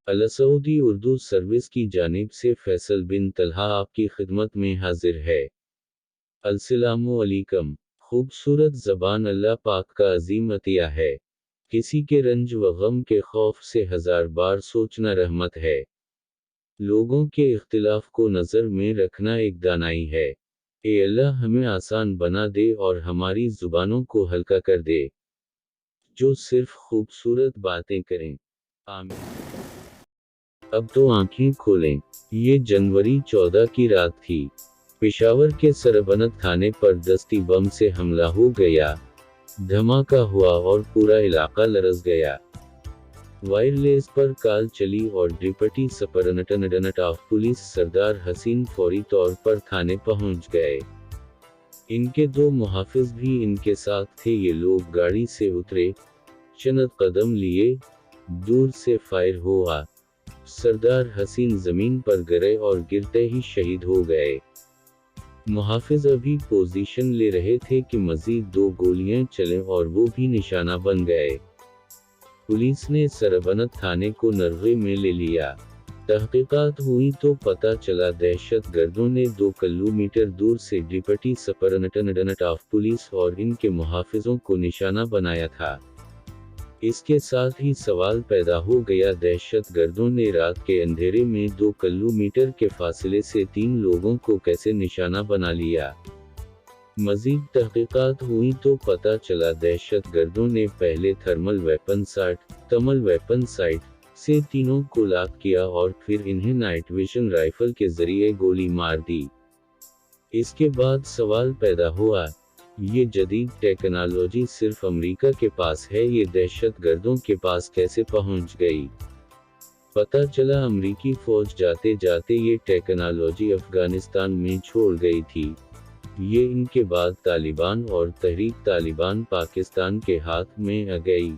अलसऊदी Urdu service की जानिब से फैसल बिन तलहा आपकी खिदमत में हाजिर है। अस्सलामु अलैकुम। खूबसूरत ज़बान अल्लाह पाक का अजीम अतिया है। किसी के रंज व गम के खौफ से हजार बार सोचना रहमत है। लोगों के इख्तिलाफ को नज़र में रखना एक दानाई है। ए अल्लाह हमें आसान बना दे और हमारी ज़ुबानों को हल्का कर दे, जो सिर्फ खूबसूरत बातें करें। आमीन। अब तो आंखें खोलें। ये जनवरी 14 की रात थी। पेशावर के सरबनत थाने पर दस्ती बम से हमला हो गया। धमाका हुआ और पूरा इलाका लरज़ गया। वायरलेस पर कॉल चली और डिप्टी सुपरिटेंडेंट ऑफ पुलिस सरदार हसीन फौरी तौर पर थाने पहुंच गए। इनके दो मुहाफिज भी इनके साथ थे। ये लोग गाड़ी से उतरे, चंद कदम लिए, दूर से फायर हुआ। सरदार हसीन जमीन पर गिरे और गिरते ही शहीद हो गए। मुहाफिज अभी पोजीशन ले रहे थे कि मजीद दो गोलियां चलें और वो भी निशाना बन गए। पुलिस ने सरबनत थाने को नरगे में ले लिया। तहकीकात हुई तो पता चला दहशत गर्दों ने 2 किलोमीटर दूर से डिप्टी सुपरिटेंडेंट ऑफ पुलिस और इनके मुहाफिजों को निशाना बनाया था। इसके साथ ही सवाल पैदा हो गया, दहशत गर्दों ने रात के अंधेरे में 2 किलोमीटर के फासले से 3 लोगों को कैसे निशाना बना लिया। मजीद तहकीकात हुई तो पता चला दहशत गर्दों ने पहले थर्मल वेपन साइट से तीनों को लॉक किया और फिर इन्हें नाइट विजन राइफल के जरिए गोली मार दी। इसके बाद सवाल पैदा हुआ, ये जदीद टेक्नोलॉजी सिर्फ अमेरिका के पास है, ये दहशत गर्दों के पास कैसे पहुंच गई। पता चला अमेरिकी फौज जाते जाते ये टेक्नोलॉजी अफगानिस्तान में छोड़ गई थी। ये इनके बाद तालिबान और तहरीक तालिबान पाकिस्तान के हाथ में आ गई।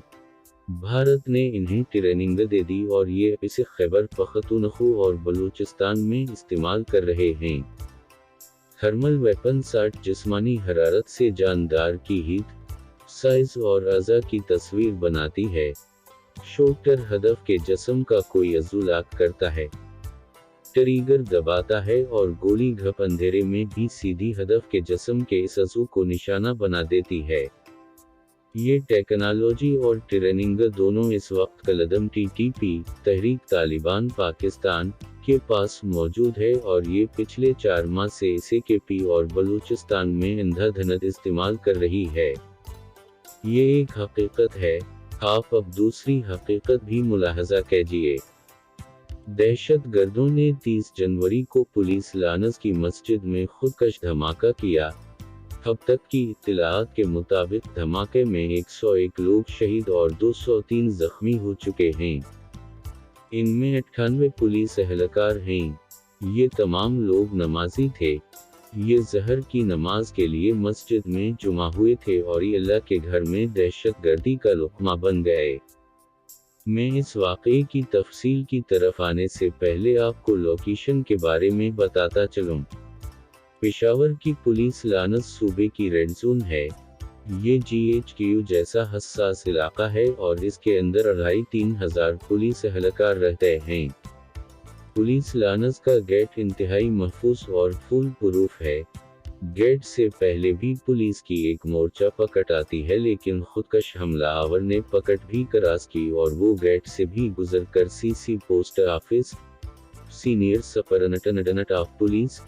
भारत ने इन्हें ट्रेनिंग दे दी और ये इसे खैबर पख्तूनख्वा और बलूचिस्तान में इस्तेमाल कर रहे हैं। थर्मल वेपन साइट जिस्मानी हरारत से जानदार की हीट, साइज और अज़ा की तस्वीर बनाती है। शूटर हदफ के जिस्म का कोई अज़ुलाक करता है, ट्रिगर दबाता है और गोली घप अंधेरे में भी सीधी हदफ के जिस्म के इस अज़ू को निशाना बना देती है। ये टेक्नोलॉजी और ट्रेनिंग दोनों इस वक्त कलदम TTP तहरीक तालिबान पाकिस्तान के पास मौजूद है और ये पिछले 4 माह से इसे KP और बलूचिस्तान में अंधाधुंध इस्तेमाल कर रही है। ये एक हकीकत है। आप अब दूसरी हकीकत भी मुलाहजा कीजिए। दहशत गर्दों ने 30 जनवरी को पुलिस लानस की मस्जिद में खुदकश धमाका किया। अब तक की इत्तलात के मुताबिक धमाके में 101 लोग शहीद और 203 जख्मी हो चुके हैं। इनमें 98 पुलिस एहलकार हैं। ये तमाम लोग नमाजी थे। ये ज़हर की नमाज के लिए मस्जिद में जुमा हुए थे और ये अल्लाह के घर में दहशत गर्दी का लुक़मा बन गए। मैं इस वाक़े की तफसील की तरफ आने से पहले आपको लोकेशन के बारे में बताता चलूँ। पेशावर की पुलिस लानस सूबे की रेड जोन है। ये GHQ जैसा हसास इलाका है और इसके अंदर 2500 पुलिस एहलकार रहते हैं। पुलिस लानस का गेट इंतहाई महफूज और फुल प्रूफ है। गेट से पहले भी पुलिस की एक मोर्चा पकड़ आती है, लेकिन खुदकश हमलावर ने पकड़ भी क्रॉस की और वो गेट से भी गुजरकर CC post office, senior superintendent of police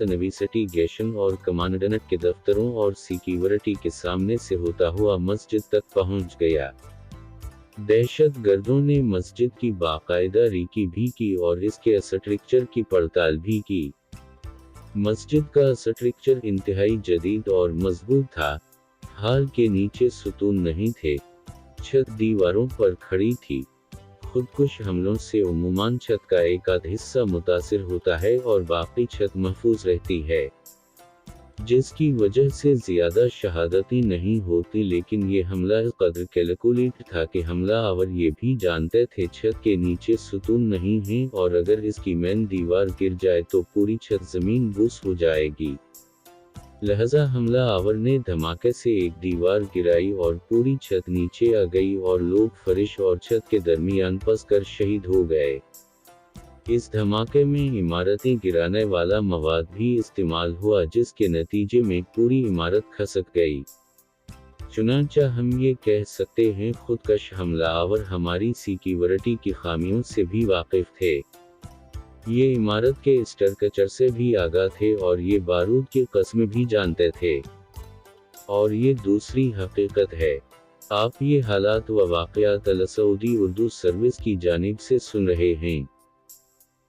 investigation और कमांडेंट के दफ्तरों और सिक्योरिटी के सामने से होता हुआ मस्जिद तक पहुंच गया। दहशत गर्दों ने मस्जिद की बाकायदा रीकी भी की और इसके स्ट्रक्चर की पड़ताल भी की। मस्जिद का स्ट्रक्चर इंतहाई जदीद और मजबूत था। हाल के नीचे सुतून नहीं थे, छत दीवारों पर खड़ी थी। खुदकुश हमलों से उम्मूमन छत का एक आध हिस्सा मुतासिर होता है और बाकी छत महफूज रहती है, जिसकी वजह से ज़्यादा शहादतें नहीं होती। लेकिन ये हमला इस कदर कैलकुलेट था कि हमलावर ये भी जानते थे छत के नीचे सुतून नहीं है और अगर इसकी मेन दीवार गिर जाए तो पूरी छत ज़मीन बूस हो जाएगी। लहजा हमला आवर ने धमाके से एक दीवार गिराई और पूरी छत नीचे आ गई और लोग फर्श और छत के दरमियान फंस कर शहीद हो गए। इस धमाके में इमारतें गिराने वाला मवाद भी इस्तेमाल हुआ जिसके नतीजे में पूरी इमारत खसक गई। चुनांचे हम ये कह सकते हैं खुदकश हमला आवर हमारी सिक्योरिटी की खामियों से भी वाकिफ थे। ये इमारत के स्ट्रक्चर से भी आगाह थे और ये बारूद की कस्म भी जानते थे। और ये दूसरी हकीकत है। आप ये हालात व वाक़यात अल सऊदी उर्दू सर्विस की जानिब से सुन रहे हैं।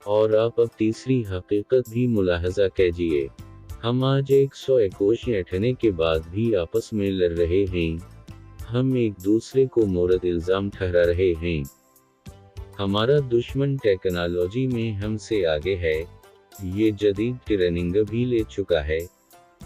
और आप अब तीसरी हकीकत भी मुलाहजा कीजिए। हम आज 101 कोशिशें के बाद भी आपस में लड़ रहे हैं। हम एक दूसरे को मोरद इल्ज़ाम ठहरा रहे हैं। हमारा दुश्मन टेक्नोलॉजी में हमसे आगे है। ये जदीद ट्रेनिंग भी ले चुका है।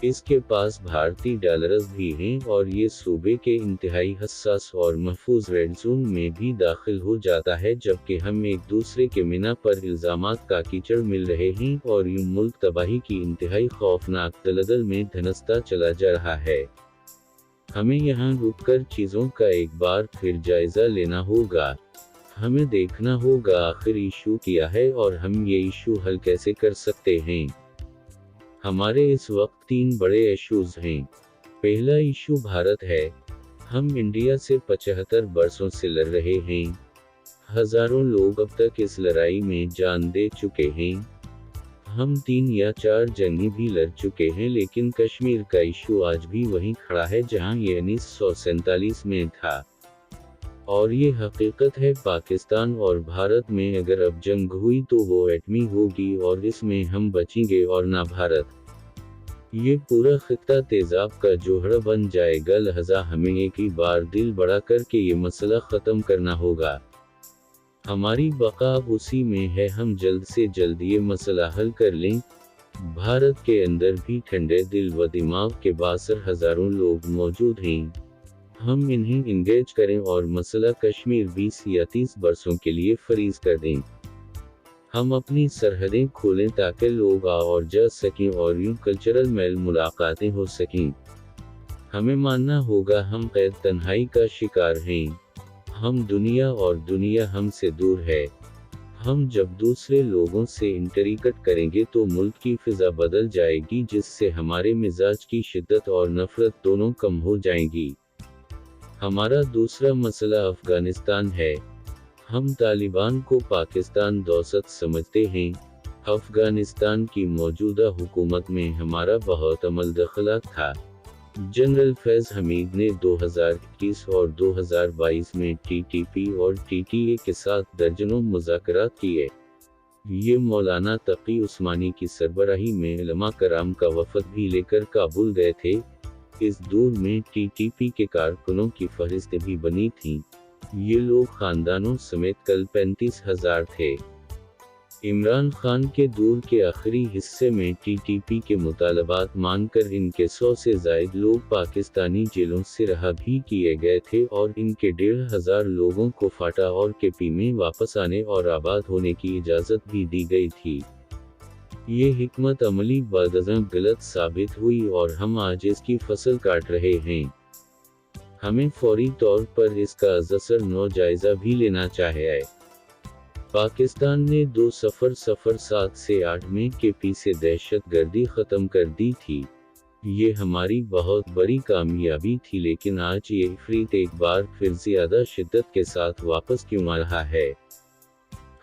इसके पास भारतीय डॉलर्स भी हैं और ये सूबे के इंतहाई हसास और महफूज रेड जोन में भी दाखिल हो जाता है, जबकि हम एक दूसरे के मिना पर इल्ज़ामात का कीचड़ मिल रहे हैं और यूं मुल्क तबाही की इंतहाई खौफनाक दलदल में धंसता चला जा रहा है। हमें यहाँ रुककर चीज़ों का एक बार फिर जायज़ा लेना होगा। हमें देखना होगा आखिर इशू क्या है और हम ये इशू हल कैसे कर सकते हैं। हमारे इस वक्त 3 बड़े इशूज़ हैं। पहला इशू भारत है। हम इंडिया से 75 बरसों से लड़ रहे हैं। हज़ारों लोग अब तक इस लड़ाई में जान दे चुके हैं। हम 3 या 4 जंगी भी लड़ चुके हैं, लेकिन कश्मीर का इशू आज भी वहीं खड़ा है जहां ये 1947 में था। और ये हकीकत है, पाकिस्तान और भारत में अगर अब जंग हुई तो वो एटमी होगी और इसमें हम बचेंगे और ना भारत। ये पूरा खित्ता तेजाब का जोहरा बन जाएगा, लिहाजा हमें एक ही बार दिल बड़ा करके ये मसला ख़त्म करना होगा। हमारी बका अब उसी में है, हम जल्द से जल्द ये मसला हल कर लें। भारत के अंदर भी ठंडे दिल व दिमाग के बासर हज़ारों लोग मौजूद हैं। हम इन्हें इंगेज करें और मसला कश्मीर 20 या 30 बरसों के लिए फ्रीज कर दें। हम अपनी सरहदें खोलें ताकि लोग आ और जा सकें और यूं कल्चरल मेल मुलाकातें हो सकें। हमें मानना होगा हम कैद तन्हाई का शिकार हैं। हम दुनिया और दुनिया हमसे दूर है। हम जब दूसरे लोगों से इंटरेक्ट करेंगे तो मुल्क की फिजा बदल जाएगी, जिससे हमारे मिजाज की शिद्दत और नफरत दोनों कम हो जाएंगी। हमारा दूसरा मसला अफगानिस्तान है। हम तालिबान को पाकिस्तान दोस्त समझते हैं। अफगानिस्तान की मौजूदा हुकूमत में हमारा बहुत अमल दखला था। जनरल फैज़ हमीद ने 2021 और 2022 में TTP और TTA के साथ दर्जनों मुज़ाकरात किए। ये मौलाना तक़ी उस्मानी की सरबराही में उलमा कराम का वफ़द भी लेकर काबुल गए थे। इस दौर में TTP के कारकुनों की फहरिस्त भी बनी थी। ये लोग खानदानों समेत कल 35,000 थे। इमरान खान के दौर के आखिरी हिस्से में TTP के मुतालबात मानकर इनके 100 से ज़ायद लोग पाकिस्तानी जेलों से रहा भी किए गए थे और इनके 1,500 लोगों को फाटा और KP में वापस आने और आबाद होने की इजाज़त भी दी गई थी। ये हिकमत अमली बदअज़म गलत साबित हुई और हम आज इसकी फसल काट रहे हैं। हमें फौरी तौर पर इसका असर नो जायज़ा भी लेना चाहिए। पाकिस्तान ने 2 सफ़र 7 से 8 में KP से दहशतगर्दी ख़त्म कर दी थी। ये हमारी बहुत बड़ी कामयाबी थी, लेकिन आज ये इफ़रीत एक बार फिर ज़्यादा शिद्दत के साथ वापस क्यों आ रहा है।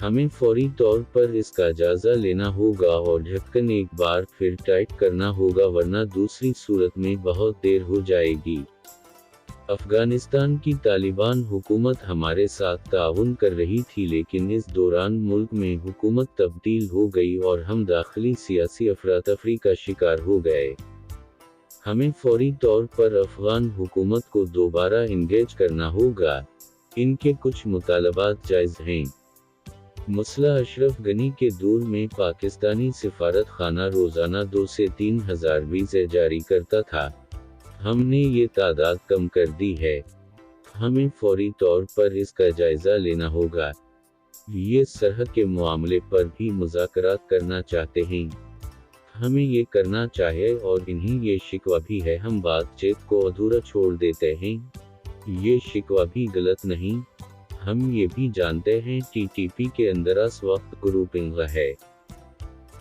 हमें फौरी तौर पर इसका जायज़ा लेना होगा और ढक्कन एक बार फिर टाइट करना होगा, वरना दूसरी सूरत में बहुत देर हो जाएगी। अफगानिस्तान की तालिबान हुकूमत हमारे साथ ताउन कर रही थी, लेकिन इस दौरान मुल्क में हुकूमत तब्दील हो गई और हम दाखिली सियासी अफरा-तफरी का शिकार हो गए। हमें फौरी तौर पर अफगान हुकूमत को दोबारा इंगेज करना होगा। इनके कुछ मुतालबात जायज़ हैं। मसला अशरफ गनी के दौर में पाकिस्तानी सिफारत खाना रोज़ाना 2 से 3 हज़ार वीज़े जारी करता था। हमने ये तादाद कम कर दी है। हमें फौरी तौर पर इसका जायज़ा लेना होगा। ये सरहद के मामले पर भी मुज़ाकरात करना चाहते हैं। हमें ये करना चाहिए और इन्हीं ये शिकवा भी है, हम बातचीत को अधूरा छोड़ देते हैं। ये शिकवा भी गलत नहीं। हम ये भी जानते हैं टीटीपी के अंदर इस वक्त ग्रुपिंग है।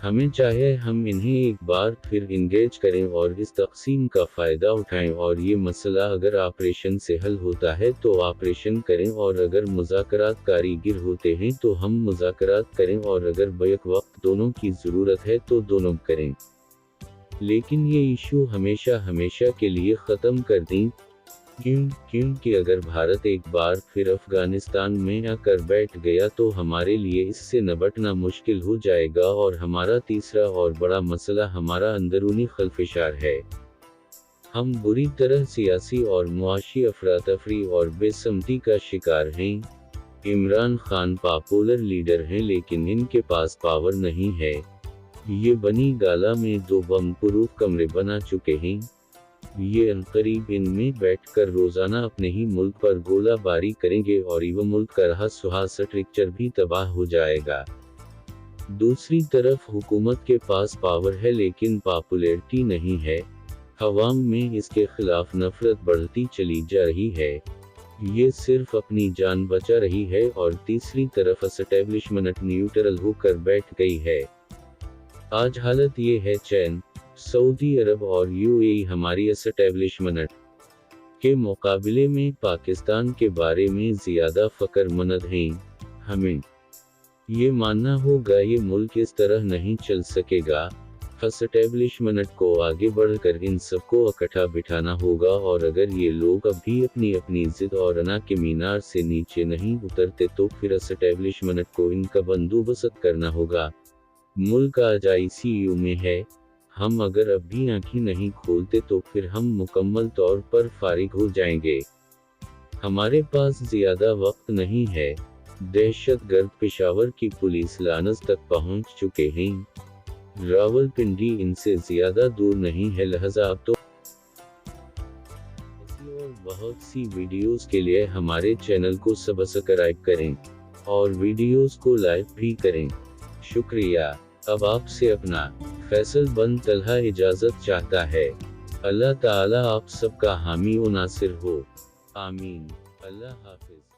हमें चाहिए हम इन्हें एक बार फिर इंगेज करें और इस तकसीम का फ़ायदा उठाएं, और ये मसला अगर ऑपरेशन से हल होता है तो ऑपरेशन करें, और अगर मुज़ाकरात कारीगर होते हैं तो हम मुज़ाकरात करें, और अगर बैक वक्त दोनों की ज़रूरत है तो दोनों करें। लेकिन ये इशू हमेशा के लिए ख़त्म कर दें। क्योंकि अगर भारत एक बार फिर अफगानिस्तान में आकर बैठ गया तो हमारे लिए इससे निपटना मुश्किल हो जाएगा, और हमारा तीसरा और बड़ा मसला हमारा अंदरूनी खलफशार है। हम बुरी तरह सियासी और मुआशी अफरातफरी और बेसमती का शिकार हैं। इमरान खान पॉपुलर लीडर हैं, लेकिन इनके पास पावर नहीं है। ये बनी गाला में 2 बम प्रूफ कमरे बना चुके हैं। ये अनकरीब इनमें बैठकर रोजाना अपने ही मुल्क पर गोलाबारी करेंगे, और ये मुल्क का रहा सुहा स्ट्रक्चर भी तबाह हो जाएगा। दूसरी तरफ हुकूमत के पास पावर है लेकिन पॉपुलैरिटी नहीं है। अवाम में इसके खिलाफ नफरत बढ़ती चली जा रही है। ये सिर्फ अपनी जान बचा रही है, और तीसरी तरफ एस्टेब्लिशमेंट न्यूट्रल होकर बैठ गई है। आज हालत ये है, चैन, सऊदी अरब और यूएई हमारी एस्टेब्लिशमेंट के मुकाबले में पाकिस्तान के बारे में ज़्यादा फ़िक्रमंद हैं। हमें ये मानना होगा ये मुल्क इस तरह नहीं चल सकेगा। एस्टेब्लिशमेंट को आगे बढ़कर इन सबको इकट्ठा बिठाना होगा, और अगर ये लोग अभी अपनी जिद और अना के मीनार से नीचे नहीं उतरते तो फिर एस्टेब्लिशमेंट को इनका बंदोबस्त करना होगा। मुल्क आज ICU में है। हम अगर अभी आंखें नहीं खोलते तो फिर हम मुकम्मल तौर पर फारिग हो जाएंगे। हमारे पास ज़्यादा वक्त नहीं है। दहशतगर्द पेशावर की पुलिस लानस तक पहुंच चुके हैं। रावलपिंडी इनसे ज़्यादा दूर नहीं है, लिहाजा अब तो और बहुत सी वीडियोस के लिए हमारे चैनल को सब्सक्राइब करें और वीडियोस को लाइक भी करें। शुक्रिया। अब आपसे अपना फैसल बन तलहा इजाज़त चाहता है। अल्लाह ताला आप सबका हामी व नासिर हो। आमीन। अल्लाह हाफिज।